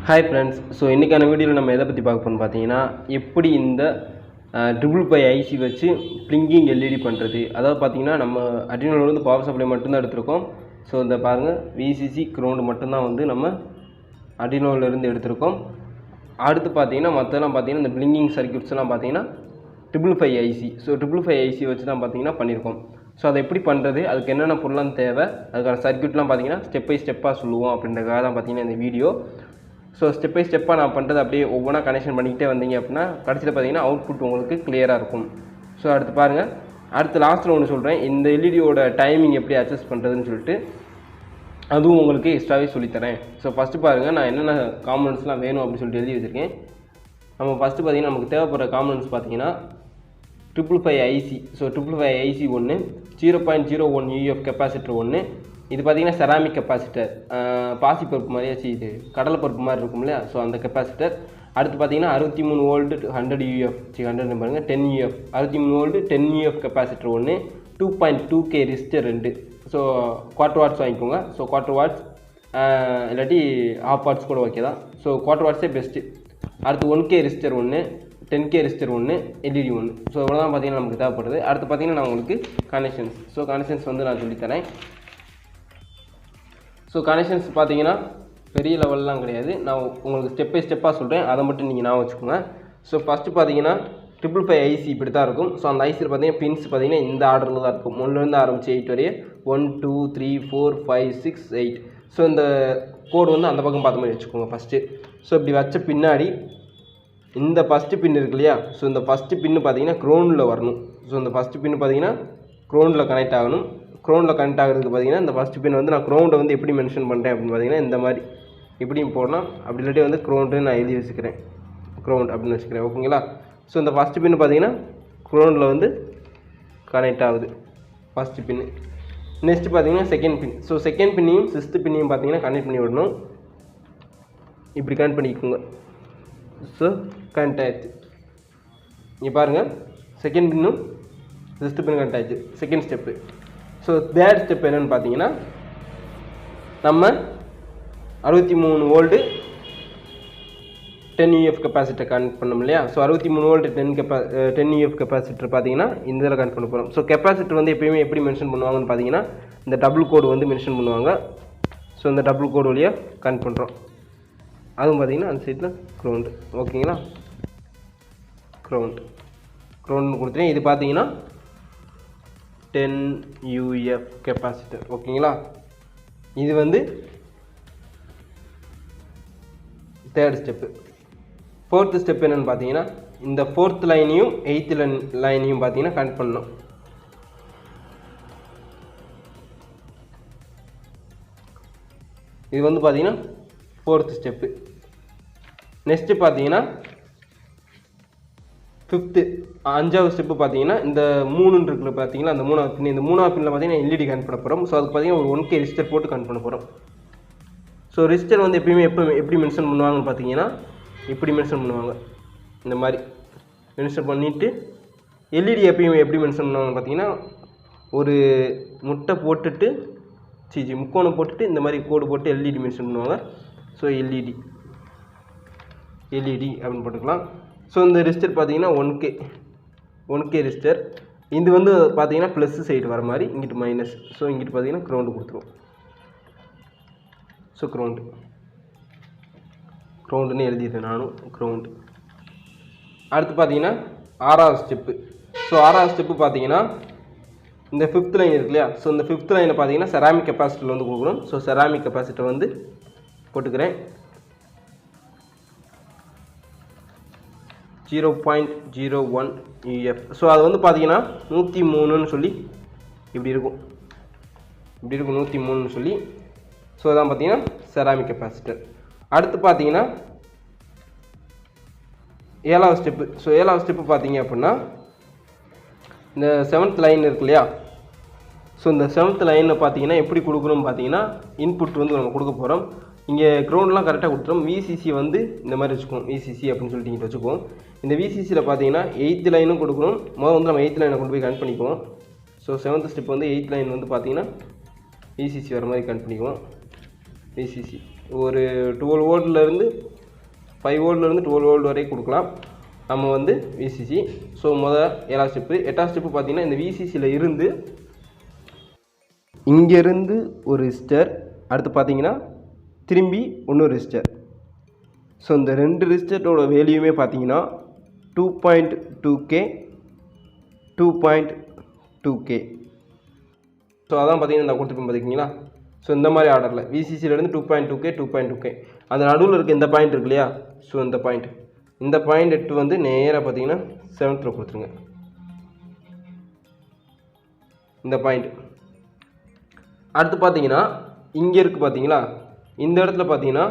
Hi friends. So இன்றைக்கான வீடியோவில் நம்ம எதை பற்றி பார்க்க போகிறோம்னு பார்த்தீங்கன்னா, எப்படி இந்த 555 ஐசி வச்சு பிளிங்கிங் எல்இடி பண்ணுறது. அதாவது பார்த்தீங்கன்னா, நம்ம அட்ரினோலேருந்து பவர் சப்ளை மட்டும்தான் எடுத்திருக்கோம். ஸோ இந்த பாருங்கள், விசிசி கிரவுண்டு மட்டும்தான் வந்து நம்ம அட்ரினோலேருந்து எடுத்திருக்கோம். அடுத்து பார்த்தீங்கன்னா மற்றெல்லாம் பார்த்தீங்கன்னா இந்த பிளிங்கிங் சர்க்யூட்ஸ்லாம் பார்த்தீங்கன்னா 555 ஐசி. ஸோ 555 ஐசி வச்சு தான் பார்த்தீங்கன்னா பண்ணியிருக்கோம். ஸோ அதை எப்படி பண்ணுறது, அதுக்கு என்னென்ன பொருளாம் தேவை, அதுக்கான சர்க்யூட்லாம் பார்த்தீங்கன்னா ஸ்டெப் பை ஸ்டெப்பாக சொல்லுவோம் அப்படின்றதுக்காக தான் பார்த்தீங்கன்னா இந்த வீடியோ. ஸோ ஸ்டெப் பை ஸ்டெப்பாக நான் பண்ணுறது அப்படியே ஒவ்வொன்றா கனெக்ஷன் பண்ணிக்கிட்டே வந்தீங்க அப்படின்னா கடைசியில் பார்த்தீங்கன்னா அவுட்புட் உங்களுக்கு கிளியராக இருக்கும். ஸோ அடுத்து பாருங்கள், அடுத்து லாஸ்ட்டில் ஒன்று சொல்கிறேன், இந்த எல்இடியோட டைமிங் எப்படி அட்ஜஸ்ட் பண்ணுறதுன்னு சொல்லிட்டு அதுவும் உங்களுக்கு எக்ஸ்ட்ராவே சொல்லித்தரேன். ஸோ ஃபஸ்ட்டு பாருங்கள், நான் என்னென்ன காம்பனன்ட்ஸ்லாம் வேணும் அப்படின்னு சொல்லிட்டு எழுதி வச்சுருக்கேன். நம்ம ஃபஸ்ட்டு பார்த்தீங்கன்னா நமக்கு தேவைப்படுற காம்பனன்ட்ஸ் பார்த்தீங்கன்னா 555 ஐசி. ஸோ 555 ஐசி ஒன்று, 0.01 யூஎஃப் கெப்பாசிட்டர் ஒன்று. இது பார்த்தீங்கன்னா செராமிக் கெப்பாசிட்டர், பாசிப்பருப்பு மாதிரியாச்சு, இது கடலை பருப்பு மாதிரி இருக்கும் இல்லையா, ஸோ அந்த கெப்பாசிட்டர். அடுத்து பார்த்தீங்கன்னா 63 வோல்ட்டு 100 யூஎஃப் 100 பாருங்கள் 10 யூஎஃப் 63 வோல்ட்டு 10 யூஎஃப் கெப்பாசிட்டர் ஒன்று, 2.2K resistor 2. So quarter watts வாங்கிக்கோங்க. ஸோ குவார்ட்டர் வாட்ஸ் இல்லாட்டி ஹாஃப் வாட்ஸ் கூட ஓகே தான். ஸோ குவார்ட்டர் வாட்ஸே பெஸ்ட்டு. அடுத்து 1K ரெசிஸ்டர் ஒன்று, 10K ரெசிஸ்டர் ஒன்று, எல்இடி ஒன்று. ஸோ இவ்வளோ தான் பார்த்தீங்கன்னா நமக்கு தேவைப்படுது. அடுத்து பார்த்தீங்கன்னா நான் உங்களுக்கு கனெக்ஷன்ஸ். ஸோ கனெக்ஷன்ஸ் வந்து நான் சொல்லித்தரேன். ஸோ கனெக்ஷன்ஸ் பார்த்தீங்கன்னா பெரிய லெவல்லாம் கிடையாது, நான் உங்களுக்கு ஸ்டெப் பை ஸ்டெப்பாக சொல்கிறேன், அதை மட்டும் நீங்கள் ஞாபகம் வச்சுக்கோங்க. ஸோ ஃபஸ்ட்டு பார்த்தீங்கன்னா 555 ஐசி இப்படி தான் இருக்கும். ஸோ அந்த ஐசியில் பார்த்தீங்கன்னா பின்ஸ் பார்த்தீங்கன்னா இந்த ஆர்டரில் தான் இருக்கும், 1லேருந்து ஆரம்பிச்சு 8 வரையே 1 2 3 4 5 6 8. ஸோ இந்த கோடு வந்து அந்த பக்கம் பார்த்த மாதிரி வச்சுக்கோங்க ஃபஸ்ட்டு. ஸோ இப்படி வச்ச பின்னாடி இந்த ஃபஸ்ட்டு பின் இருக்கு இல்லையா, ஸோ இந்த ஃபஸ்ட்டு பின்னு பார்த்தீங்கன்னா க்ரௌண்டில் வரணும். ஸோ இந்த ஃபஸ்ட்டு பின்னு பார்த்தீங்கன்னா க்ரௌண்டில் கனெக்ட் ஆகணும். க்ரௌண்டில் கனெக்ட் ஆகிறதுக்கு பார்த்தீங்கன்னா இந்த ஃபஸ்ட்டு பின் வந்து நான் க்ரௌண்டை வந்து எப்படி மென்ஷன் பண்ணுறேன் அப்படின்னு பார்த்தீங்கன்னா இந்த மாதிரி இப்படியும் போடலாம், அப்படி இல்லாட்டி வந்து க்ரௌண்டுன்னு நான் எழுதி வச்சுக்கிறேன், க்ரௌண்ட் அப்படின்னு வச்சுக்கிறேன், ஓகேங்களா. ஸோ இந்த ஃபஸ்ட்டு பின்னு பார்த்தீங்கன்னா க்ரௌண்டில் வந்து கனெக்ட் ஆகுது ஃபஸ்ட்டு பின்னு. நெக்ஸ்ட்டு பார்த்தீங்கன்னா செகண்ட் பின். ஸோ செகண்ட் பின்னையும் 6th பின்னையும் பார்த்தீங்கன்னா கனெக்ட் பண்ணி விடணும். இப்படி கனெக்ட் பண்ணிக்கோங்க. ஸோ கனெக்ட் ஆகிடுச்சு. இங்கே பாருங்கள், செகண்ட் பின்னும் 6th பின் கனெக்ட் ஆகிடுச்சு. Second step. So third step என்னென்னு பார்த்தீங்கன்னா, நம்ம 63 வோல்ட்டு 10 யூஎஃப் கெப்பாசிட்டர் கனெக்ட் பண்ணோம் இல்லையா. ஸோ 63 வோல்ட் 10 யூஎஃப் கெப்பாசிட்டர் பார்த்தீங்கன்னா இந்த இதில் கனெக்ட் பண்ண போகிறோம். ஸோ கெப்பாசிட்டர் வந்து எப்பயுமே எப்படி மென்ஷன் பண்ணுவாங்கன்னு பார்த்தீங்கன்னா இந்த டபுள் கோடு வந்து மென்ஷன் பண்ணுவாங்க. ஸோ இந்த டபுள் கோடு வழியாக கனெக்ட் பண்ணுறோம். அதுவும் பார்த்தீங்கன்னா அந்த சைடில் க்ரௌண்டு, ஓகேங்களா. க்ரௌண்டு கொடுத்துட்டேன். இது பார்த்தீங்கன்னா 10 யூஎஃப் கெப்பாசிட்டர், ஓகேங்களா. இது வந்து தேர்ட் ஸ்டெப்பு. ஃபோர்த்து ஸ்டெப் என்னென்னு பார்த்தீங்கன்னா இந்த 4th லைனையும் 8th லைனையும் பார்த்தீங்கன்னா கனெக்ட் பண்ணணும். இது வந்து பார்த்தீங்கன்னா 4th ஸ்டெப்பு. நெக்ஸ்ட்டு பார்த்தீங்கன்னா 5வது ஸ்டெப்பு பார்த்தீங்கன்னா இந்த 3 இருக்குல்ல பார்த்தீங்கன்னா அந்த 3வது பின். இந்த 3வது பின்னில் பார்த்தீங்கன்னா எல்இடி கனெக்ட் பண்ண போகிறோம். ஸோ அதுக்கு பார்த்தீங்கன்னா ஒரு 1K ரெசிஸ்டர் போட்டு கனெக்ட் பண்ண போகிறோம். ஸோ ரெசிஸ்டர் வந்து எப்பயுமே எப்படி மென்ஷன் பண்ணுவாங்கன்னு பார்த்தீங்கன்னா இப்படி மென்ஷன் பண்ணுவாங்க, இந்த மாதிரி மென்ஷன் பண்ணிவிட்டு எல்இடி எப்பயுமே எப்படி மென்ஷன் பண்ணுவாங்கன்னு பார்த்தீங்கன்னா ஒரு முட்டை போட்டுட்டு முக்கோணம் போட்டுட்டு இந்த மாதிரி கோடு போட்டு எல்இடி மென்ஷன் பண்ணுவாங்க. ஸோ எல்இடி அப்படின்னு போட்டுக்கலாம். ஸோ இந்த ரெசிஸ்டர் பார்த்தீங்கன்னா 1K ரெசிஸ்டர். இது வந்து பார்த்தீங்கன்னா ப்ளஸ் சைடு வர மாதிரி, இங்கிட்டு மைனஸ். ஸோ இங்கிட்டு பார்த்தீங்கன்னா க்ரௌண்டு கொடுத்துருவோம். ஸோ க்ரௌண்டுன்னு எழுதிடுறேன் நானும், க்ரௌண்டு. அடுத்து பார்த்தீங்கன்னா 6வது ஸ்டெப்பு. ஸோ 6வது ஸ்டெப்பு பார்த்தீங்கன்னா இந்த 5th லைன் இருக்கு இல்லையா. ஸோ இந்த 5th லைனை பார்த்தீங்கன்னா செராமிக் கெப்பாசிட்டர் வந்து கொடுக்கணும். ஸோ செராமிக் கெப்பாசிட்டர் வந்து போட்டுக்கிறேன். 0.01 யூஎஃப். ஸோ அது வந்து பார்த்தீங்கன்னா 103ன்னு சொல்லி இப்படி இருக்கும் 103ன்னு சொல்லி. ஸோ அதான் பார்த்தீங்கன்னா செராமிக் கெப்பாசிட்டர். அடுத்து பார்த்தீங்கன்னா 7வது ஸ்டெப்பு. ஸோ 7வது ஸ்டெப்பு பார்த்தீங்க அப்படின்னா இந்த 7th லைன் இருக்கு இல்லையா. ஸோ இந்த 7th லைனில் பார்த்தீங்கன்னா எப்படி கொடுக்கணும்னு பார்த்தீங்கன்னா இன்புட் வந்து நம்ம கொடுக்க போகிறோம். இங்கே க்ரௌண்ட்லாம் கரெக்டாக கொடுத்துரும். விசிசி வந்து இந்த மாதிரி வச்சுக்குவோம், விசிசி அப்படின்னு சொல்லிட்டு இங்கே வச்சுக்குவோம். இந்த விசிசியில் பார்த்தீங்கன்னா 8th லைனும் கொடுக்கணும். முதல்ல வந்து நம்ம 8th லைனை கொண்டு போய் கனெக்ட் பண்ணிக்குவோம். ஸோ 7th ஸ்டெப் வந்து 8th லைன் வந்து பார்த்தீங்கன்னா விசிசி வர மாதிரி கனெக்ட் பண்ணிக்குவோம். விசிசி ஒரு 12 வோல்ட்லேருந்து 5 வோல்ட்லேருந்து 12 வோல்ட் வரைக்கும் கொடுக்கலாம் நம்ம வந்து விசிசி. ஸோ ஏழாவது ஸ்டெப்பு. எட்டாவது ஸ்டெப்பு பார்த்தீங்கன்னா இந்த விசிசியில் இருந்து இங்கேருந்து ஒரு ரெசிஸ்டர், அடுத்து பார்த்தீங்கன்னா திரும்பி இன்னொரு ரெசிஸ்டர். ஸோ இந்த 2 ரெசிஸ்டரோட வேல்யூமே பார்த்தீங்கன்னா 2.2K 2.2K. ஸோ அதான் பார்த்தீங்கன்னா நான் கொடுத்துருப்பேன் பார்த்திங்களா. ஸோ இந்த மாதிரி ஆர்டரில் விசிசியிலேருந்து 2.2K 2.2K. அந்த நடுவில் இருக்க இந்த பாயிண்ட் இருக்கு இல்லையா, ஸோ இந்த பாயிண்ட் எடுத்து வந்து நேராக பார்த்தீங்கன்னா 7th கொடுத்துருங்க. இந்த பாயிண்ட் அடுத்து பார்த்தீங்கன்னா இங்கே இருக்குது பார்த்தீங்களா, இந்த இடத்துல பார்த்தீங்கன்னா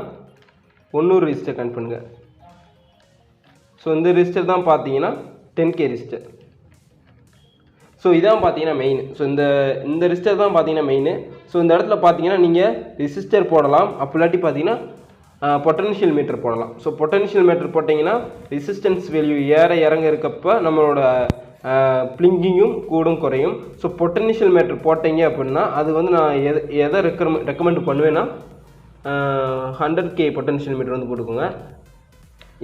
இன்னொரு ரெசிஸ்டர் கனெக்ட் பண்ணுங்கள். ஸோ இந்த ரெசிஸ்டர் தான் பார்த்தீங்கன்னா 10K ரெசிஸ்டர். ஸோ இதான் பார்த்தீங்கன்னா மெயின். ஸோ இந்த ரெசிஸ்டர் தான் பார்த்தீங்கன்னா மெயின். ஸோ இந்த இடத்துல பார்த்தீங்கன்னா நீங்கள் ரெசிஸ்டர் போடலாம், அப்படி இல்லாட்டி பார்த்தீங்கன்னா பொட்டன்ஷியல் மீட்டர் போடலாம். ஸோ பொட்டன்ஷியல் மீட்டர் போட்டிங்கன்னா ரெசிஸ்டன்ஸ் வேல்யூ ஏற இறங்க இருக்கப்போ நம்மளோட பிளிங்கிங்கும் கூடும் குறையும். ஸோ பொட்டன்ஷியல் மீட்டர் போட்டிங்க அப்படின்னா அது வந்து நான் எதை ரெக்கமெண்ட் பண்ணுவேன்னா 100K பொட்டன்ஷியல் மீட்டர் வந்து போட்டுக்கோங்க.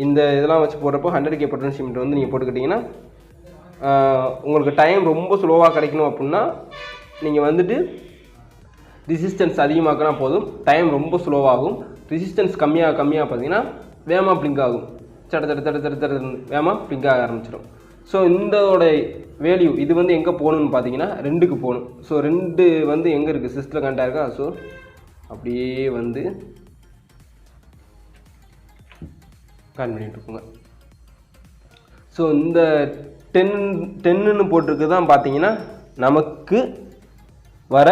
இந்த இதெல்லாம் வச்சு போடுறப்போ 100K பொட்டன்ஷியல் மீட்டர் வந்து நீங்கள் போட்டுக்கிட்டிங்கன்னா உங்களுக்கு டைம் ரொம்ப ஸ்லோவாக கிடைக்கணும் அப்படின்னா நீங்கள் வந்துட்டு ரெசிஸ்டன்ஸ் அதிகமாக்கினா போதும், டைம் ரொம்ப ஸ்லோவாகும். ரெசிஸ்டன்ஸ் கம்மியாக பார்த்தீங்கன்னா வேகமாக பிளிங்க் ஆகும், சட வேகமாக பிளிங்க் ஆக ஆரம்பிச்சிடும். ஸோ இதோட வேல்யூ இது வந்து எங்கே போகணுன்னு பார்த்தீங்கன்னா 2க்கு போகணும். ஸோ 2 வந்து எங்கே இருக்குது, சிஸ்டத்தில் கனெக்டாக இருக்கா. ஸோ அப்படியே வந்து கனெக்ட் பண்ணிட்டு இருக்கோங்க. ஸோ இந்த 10ன்னு போட்டிருக்கு தான் பார்த்தீங்கன்னா நமக்கு வர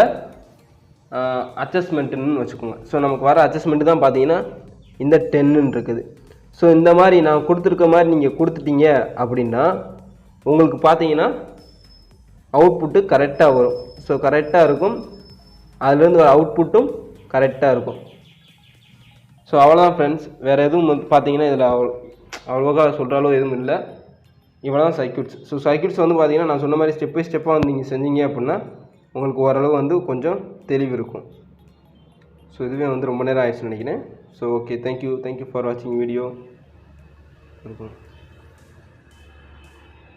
அட்ஜஸ்ட்மெண்ட்டுன்னு வச்சுக்கோங்க. ஸோ நமக்கு வர அட்ஜஸ்ட்மெண்ட்டு தான் பார்த்தீங்கன்னா இந்த 10ன்னு இருக்குது. ஸோ இந்த மாதிரி நான் கொடுத்துருக்க மாதிரி நீங்கள் கொடுத்துட்டீங்க அப்படின்னா உங்களுக்கு பார்த்தீங்கன்னா அவுட்புட்டு கரெக்டாக வரும். ஸோ கரெக்டாக இருக்கும், அதுலேருந்து வர அவுட்புட்டும் கரெக்டாக இருக்கும். ஸோ அவ்வளோதான் ஃப்ரெண்ட்ஸ். வேறு எதுவும் வந்து பார்த்தீங்கன்னா இதில் அவ்வளோவா சொல்கிற அளவு எதுவும் இல்லை. இவ்வளோ தான் சர்க்யூட்ஸ். ஸோ சர்க்யூட்ஸ் வந்து பார்த்தீங்கன்னா நான் சொன்ன மாதிரி ஸ்டெப் பை ஸ்டெப்பாக வந்து நீங்கள் செஞ்சீங்க அப்படின்னா உங்களுக்கு ஓரளவு வந்து கொஞ்சம் தெளிவு இருக்கும். ஸோ இதுவே வந்து ரொம்ப நேரம் ஆயிடுச்சுன்னு நினைக்கிறேன். ஸோ ஓகே, தேங்க்யூ ஃபார் வாட்சிங் வீடியோ இருக்கும்.